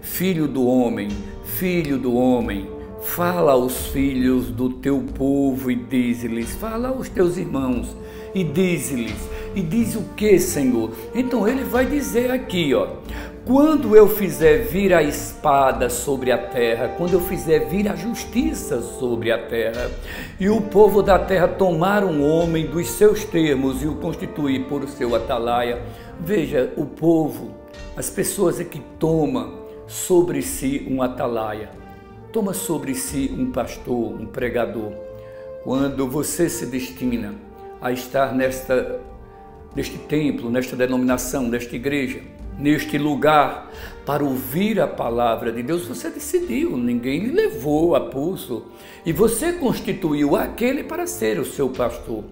filho do homem, fala aos filhos do teu povo e dize-lhes, fala aos teus irmãos e dize-lhes, e diz o que, Senhor? Então ele vai dizer aqui, ó, quando eu fizer vir a espada sobre a terra, quando eu fizer vir a justiça sobre a terra, e o povo da terra tomar um homem dos seus termos e o constituir por seu atalaia. Veja, o povo, as pessoas é que tomam sobre si um atalaia, toma sobre si um pastor, um pregador. Quando você se destina a estar neste templo, nesta denominação, nesta igreja, neste lugar, para ouvir a palavra de Deus, você decidiu, ninguém lhe levou a pulso, e você constituiu aquele para ser o seu pastor.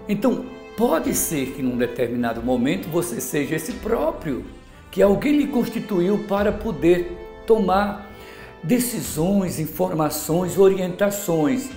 Então, pode ser que num determinado momento você seja esse próprio, que alguém lhe constituiu para poder tomar decisões, informações, orientações.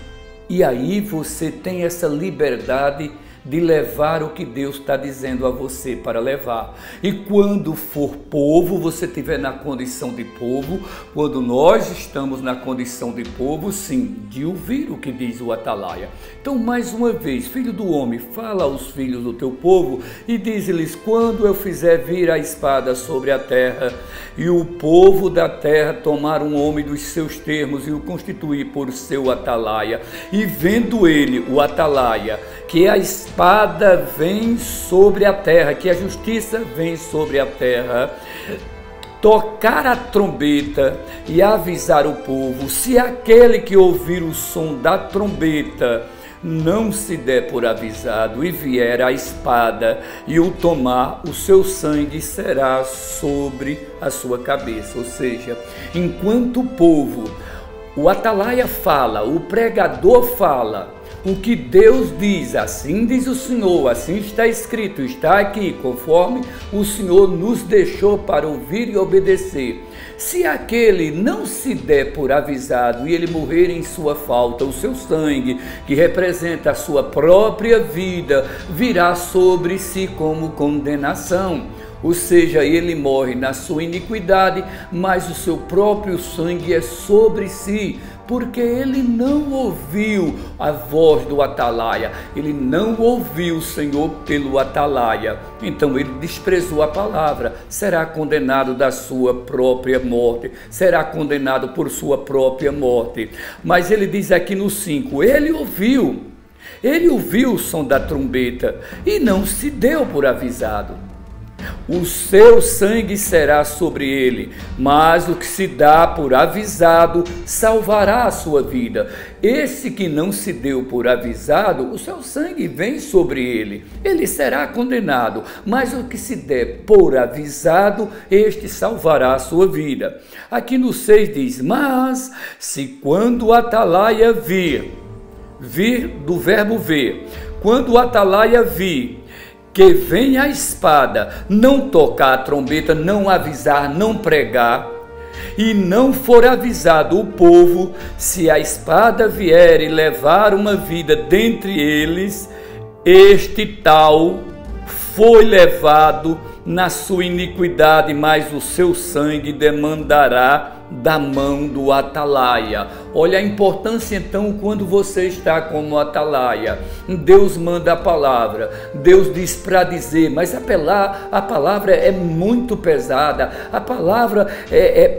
E aí você tem essa liberdade de levar o que Deus está dizendo a você para levar. E quando for povo, você estiver na condição de povo, quando nós estamos na condição de povo, sim, de ouvir o que diz o atalaia. Então, mais uma vez, filho do homem, fala aos filhos do teu povo e diz-lhes, quando eu fizer vir a espada sobre a terra, e o povo da terra tomar um homem dos seus termos e o constituir por seu atalaia, e vendo ele, o atalaia, que a espada vem sobre a terra, que a justiça vem sobre a terra, tocar a trombeta e avisar o povo, se aquele que ouvir o som da trombeta não se der por avisado e vier a espada e o tomar, o seu sangue será sobre a sua cabeça. Ou seja, enquanto o povo, o atalaia fala, o pregador fala, o que Deus diz, assim diz o Senhor, assim está escrito, está aqui, conforme o Senhor nos deixou para ouvir e obedecer. Se aquele não se der por avisado e ele morrer em sua falta, o seu sangue, que representa a sua própria vida, virá sobre si como condenação. Ou seja, ele morre na sua iniquidade, mas o seu próprio sangue é sobre si, porque ele não ouviu a voz do atalaia, ele não ouviu o Senhor pelo atalaia, então ele desprezou a palavra, será condenado da sua própria morte, será condenado por sua própria morte. Mas ele diz aqui no 5, ele ouviu o som da trombeta e não se deu por avisado. O seu sangue será sobre ele, mas o que se dá por avisado salvará a sua vida. Esse que não se deu por avisado, o seu sangue vem sobre ele, ele será condenado, mas o que se der por avisado, este salvará a sua vida. Aqui no 6 diz, mas se quando o atalaia vir do verbo ver, quando o atalaia vir, que vem a espada, não tocar a trombeta, não avisar, não pregar, e não for avisado o povo, se a espada vier e levar uma vida dentre eles, este tal foi levado na sua iniquidade, mas o seu sangue demandará da mão do atalaia. Olha a importância então quando você está como atalaia. Deus manda a palavra, Deus diz para dizer, mas a palavra é muito pesada, a palavra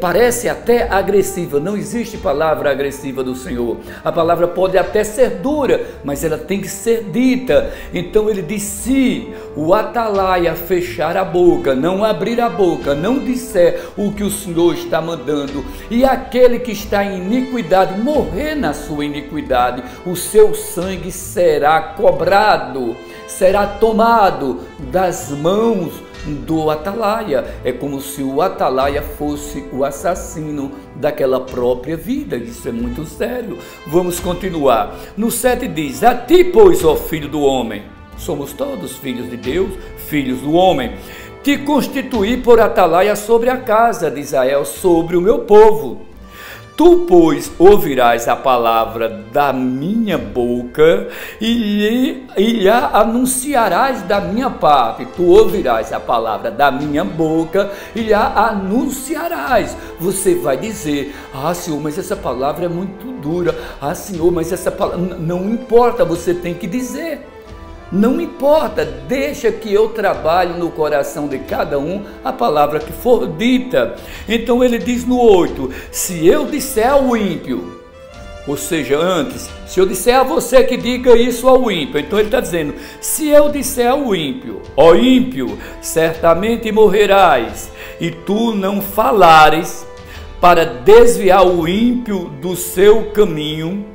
parece até agressiva. Não existe palavra agressiva do Senhor. A palavra pode até ser dura, mas ela tem que ser dita. Então ele diz, se o atalaia fechar a boca, não abrir a boca, não disser o que o Senhor está mandando, e aquele que está em iniquidade morrer na sua iniquidade, o seu sangue será cobrado, será tomado das mãos do atalaia. É como se o atalaia fosse o assassino daquela própria vida. Isso é muito sério. Vamos continuar. No 7 diz, a ti, pois, ó filho do homem, somos todos filhos de Deus, filhos do homem, te constituí por atalaia sobre a casa de Israel, sobre o meu povo. Tu, pois, ouvirás a palavra da minha boca e lhe anunciarás da minha parte. Tu ouvirás a palavra da minha boca e lhe anunciarás. Você vai dizer: ah, Senhor, mas essa palavra é muito dura. Ah, Senhor, mas essa palavra... Não importa, você tem que dizer. Não importa, deixa que eu trabalhe no coração de cada um a palavra que for dita. Então ele diz no 8, se eu disser ao ímpio, ou seja, antes, se eu disser a você que diga isso ao ímpio, então ele está dizendo, se eu disser ao ímpio, ó ímpio, certamente morrerás, e tu não falares para desviar o ímpio do seu caminho,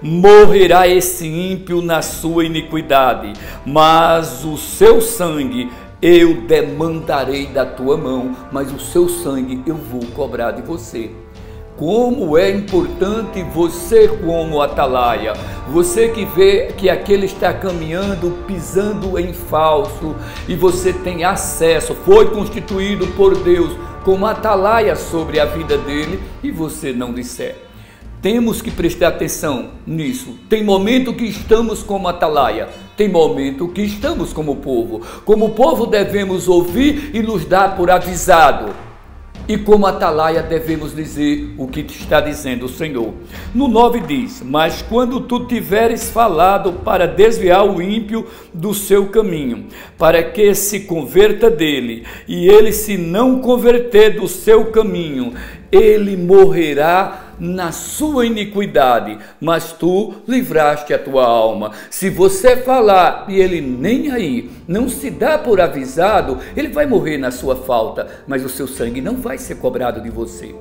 morrerá esse ímpio na sua iniquidade, mas o seu sangue eu demandarei da tua mão, mas o seu sangue eu vou cobrar de você. Como é importante você como atalaia, você que vê que aquele está caminhando, pisando em falso, e você tem acesso, foi constituído por Deus como atalaia sobre a vida dele, e você não disser. Temos que prestar atenção nisso. Tem momento que estamos como atalaia, tem momento que estamos como povo. Como povo devemos ouvir e nos dar por avisado. E como atalaia devemos dizer o que está dizendo o Senhor. No 9 diz, mas quando tu tiveres falado para desviar o ímpio do seu caminho, para que se converta dele, e ele se não converter do seu caminho, ele morrerá na sua iniquidade, mas tu livraste a tua alma. Se você falar e ele nem aí, não se dá por avisado, ele vai morrer na sua falta, mas o seu sangue não vai ser cobrado de você.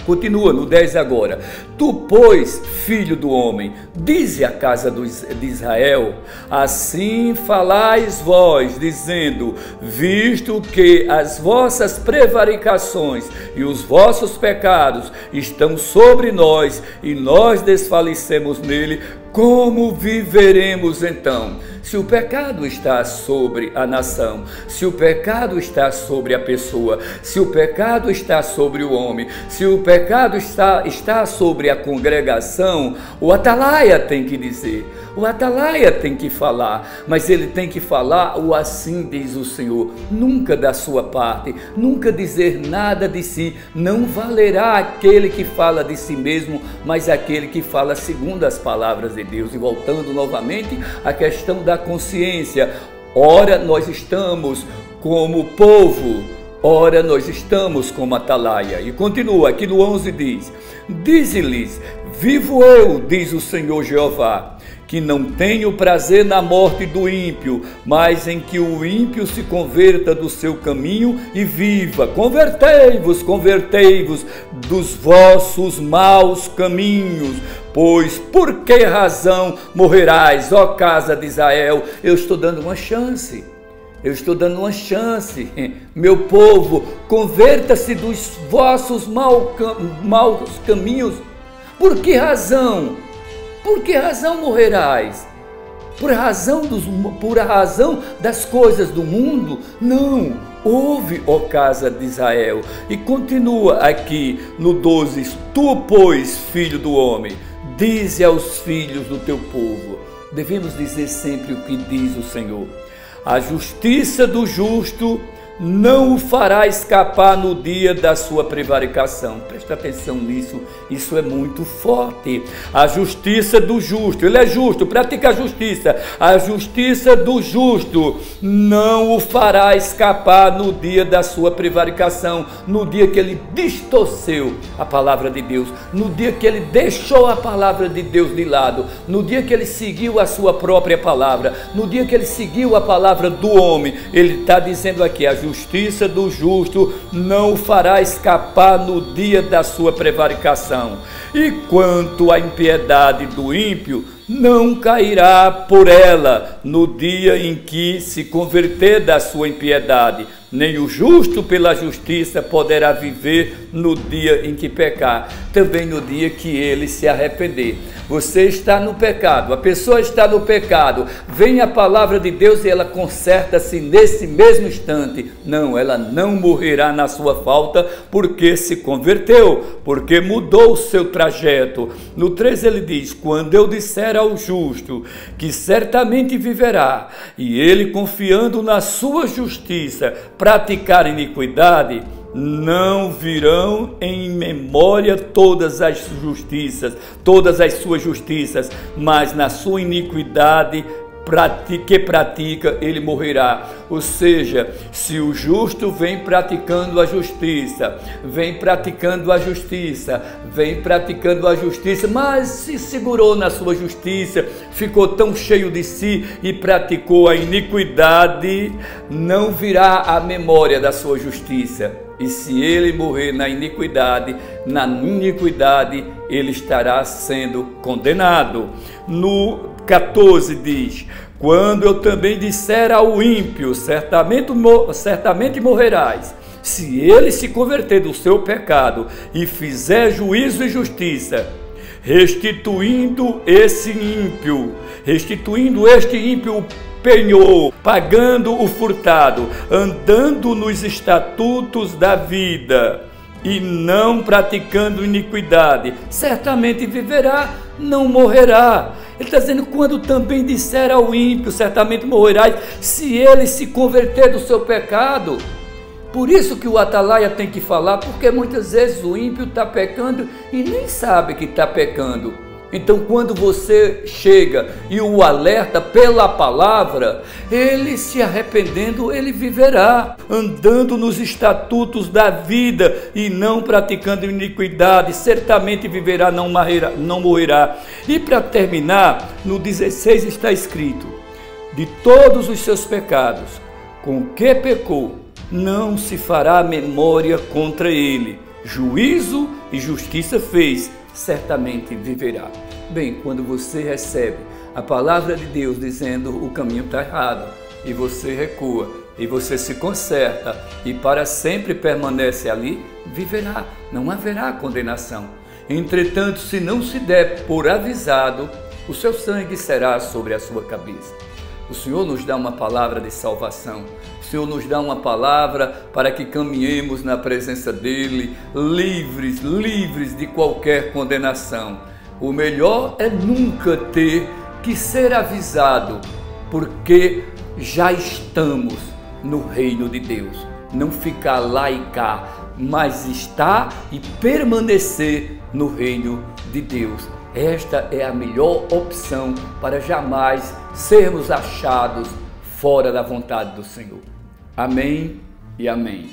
Continua no 10 agora. Tu, pois, filho do homem, dize à casa de Israel, assim falais vós, dizendo, visto que as vossas prevaricações e os vossos pecados estão sobre nós, e nós desfalecemos nele, como viveremos então? Se o pecado está sobre a nação, se o pecado está sobre a pessoa, se o pecado está sobre o homem, se o pecado está sobre a congregação, o atalaia tem que dizer, o atalaia tem que falar, mas ele tem que falar o assim diz o Senhor, nunca da sua parte, nunca dizer nada de si, não valerá aquele que fala de si mesmo, mas aquele que fala segundo as palavras de Deus. E voltando novamente à questão da consciência, ora nós estamos como povo, ora nós estamos como atalaia. E continua, aqui no 11 diz, dize-lhes, vivo eu, diz o Senhor Jeová, que não tenho prazer na morte do ímpio, mas em que o ímpio se converta do seu caminho e viva. Convertei-vos, convertei-vos dos vossos maus caminhos, pois por que razão morrerás, ó casa de Israel? Eu estou dando uma chance. Eu estou dando uma chance, meu povo, converta-se dos vossos maus caminhos. Por que razão? Por que razão morrerás? Por razão das coisas do mundo? Não, ouve, ó casa de Israel. E continua aqui no 12, tu, pois, filho do homem, dize aos filhos do teu povo. Devemos dizer sempre o que diz o Senhor. A justiça do justo não o fará escapar no dia da sua prevaricação. Presta atenção nisso, isso é muito forte. A justiça do justo, ele é justo, pratica a justiça. A justiça do justo não o fará escapar no dia da sua prevaricação, no dia que ele distorceu a palavra de Deus, no dia que ele deixou a palavra de Deus de lado, no dia que ele seguiu a sua própria palavra, no dia que ele seguiu a palavra do homem. Ele está dizendo aqui, a justiça do justo não o fará escapar no dia da sua prevaricação. E quanto à impiedade do ímpio, não cairá por ela no dia em que se converter da sua impiedade, nem o justo pela justiça poderá viver no dia em que pecar, também no dia que ele se arrepender. Você está no pecado, a pessoa está no pecado, vem a palavra de Deus e ela conserta-se nesse mesmo instante. Não, ela não morrerá na sua falta, porque se converteu, porque mudou o seu trajeto. No 3 ele diz: quando eu disser ao justo que certamente viverá, e ele confiando na sua justiça praticar iniquidade, não virão em memória todas as suas justiças, mas na sua iniquidade que pratica, ele morrerá. Ou seja, se o justo vem praticando a justiça, mas se segurou na sua justiça, ficou tão cheio de si e praticou a iniquidade, não virá a memória da sua justiça. E se ele morrer na iniquidade, ele estará sendo condenado. No 14 diz: quando eu também disser ao ímpio, certamente morrerás, se ele se converter do seu pecado e fizer juízo e justiça, restituindo este ímpio o penhor, pagando o furtado, andando nos estatutos da vida e não praticando iniquidade, certamente viverá, não morrerá. Ele está dizendo: quando também disser ao ímpio, certamente morrerás, se ele se converter do seu pecado. Por isso que o atalaia tem que falar, porque muitas vezes o ímpio está pecando e nem sabe que está pecando. Então, quando você chega e o alerta pela palavra, ele se arrependendo, ele viverá, andando nos estatutos da vida e não praticando iniquidade, certamente viverá, não morrerá. E para terminar, no 16 está escrito: de todos os seus pecados, com que pecou, não se fará memória contra ele. Juízo e justiça fez, certamente viverá. Bem, quando você recebe a palavra de Deus dizendo o caminho está errado, e você recua, e você se conserta, e para sempre permanece ali, viverá, não haverá condenação. Entretanto, se não se der por avisado, o seu sangue será sobre a sua cabeça. O Senhor nos dá uma palavra de salvação. O Senhor nos dá uma palavra para que caminhemos na presença dEle, livres de qualquer condenação. O melhor é nunca ter que ser avisado, porque já estamos no reino de Deus. Não ficar lá e cá, mas estar e permanecer no reino de Deus. Esta é a melhor opção para jamais sermos achados fora da vontade do Senhor. Amém e amém.